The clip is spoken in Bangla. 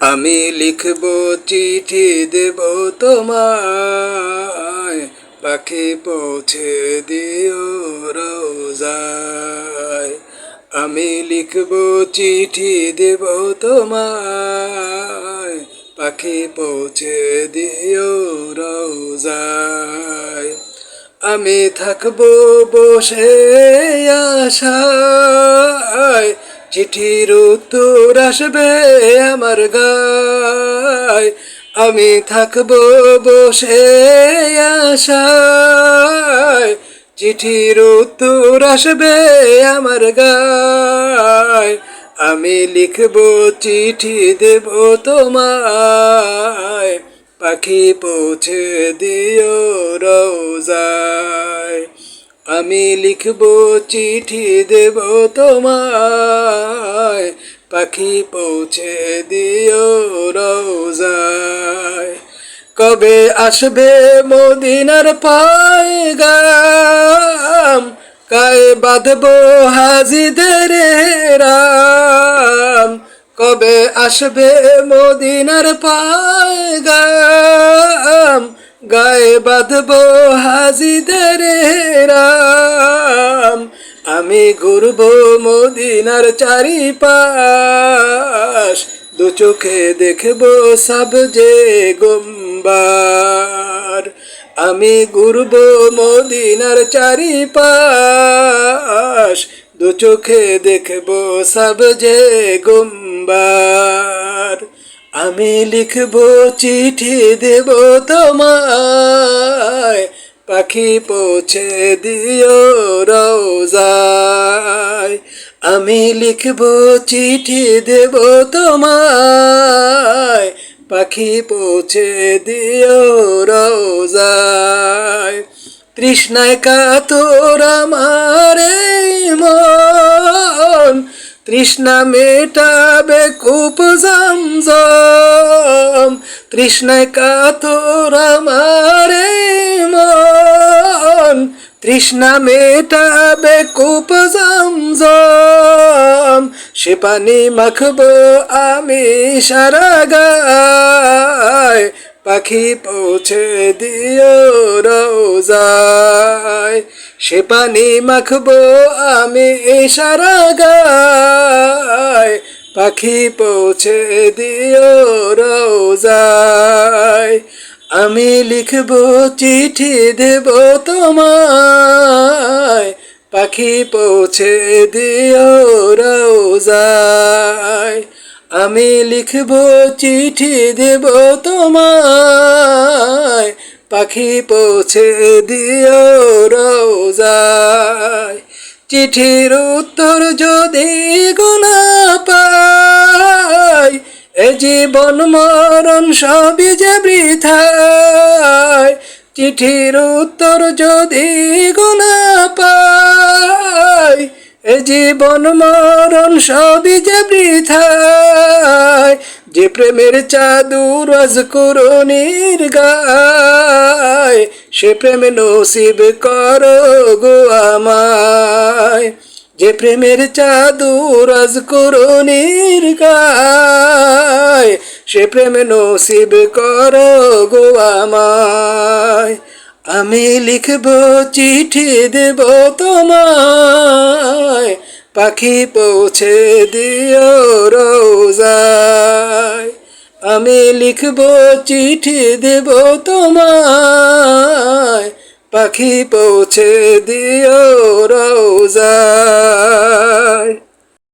আমি লিখব চিঠি দেব তোমায়, পাখি পৌঁছে দিও রোজায়। আমি লিখব চিঠি দেব তোমায়, পাখি পৌঁছে দিও রোজায়। আমি থাকবো বসে আশায়, চিঠির উত্তর আসবে আমার গায়। আমি থাকবো বসে আশায়, চিঠির উত্তর আসবে আমার গায়। আমি লিখবো চিঠি দেব তোমায়, পাখি পৌঁছে দিও রোজায়। আমি লিখবো চিঠি দেব তোমায়, পাখি পৌঁছে দিও রোজায়। কবে আসবে মদিনার পয়গাম, গায়ে বাঁধবো হাজিদের রাম। কবে আসবে মদিনার পয়গাম, গায়ে বাঁধবো হাজিদের রাম। আমি ঘুরবো মদিনার চারিপাশ, দু চোখে দেখবো সবজে গুম্বার। আমি ঘুরবো মদিনার চারিপাশ, দু চোখে দেখবো সবজে গুম্বার। আমি লিখবো চিঠি দেব তোমায়, পাখি পৌঁছে দিও রোজায়। আমি লিখবো চিঠি দেব তোমায়, পাখি পৌঁছে দিও রোজায়। তৃষ্ণায় কাতর আমার এই মন, তৃষ্ণা মেটাবে কূপ জমজম। তৃষ্ণায় কাতর আমার এই মন, তৃষ্ণা মেটাবে কূপ জমজম। সে পানি মাখবো আমি সারা গায়, পাখি পৌঁছে দিও রোজায়। সে পানি মাখবো আমি সারা গায়, পাখি পৌঁছে দিও রোজায়। আমি লিখবো চিঠি দেব তোমায়, পাখি পৌঁছে দিও রোজায়। আমি লিখবো চিঠি দেব তোমায়, পাখি পৌঁছে দিও রোজায়। চিঠির উত্তর যদি গুনা পাই, এ জীবন মরণ সবই যে বৃথায়। চিঠির উত্তর যদি গুনা পাই, এ জীবন মরণ সবই যে বৃথায়। যে প্রেমের চাদর আজকুরনির গায়, সে প্রেম নসিব করো গো আমায়। যে প্রেমের চাদর আজকুরনির গায়, সে প্রেম নসিব করো গো আমায়। আমি লিখবো চিঠি দেব তোমায়, পাখি পৌঁছে দিও রোজায়। আমি লিখবো চিঠি দেব তোমায়, পাখি পৌঁছে দিও রোজায়।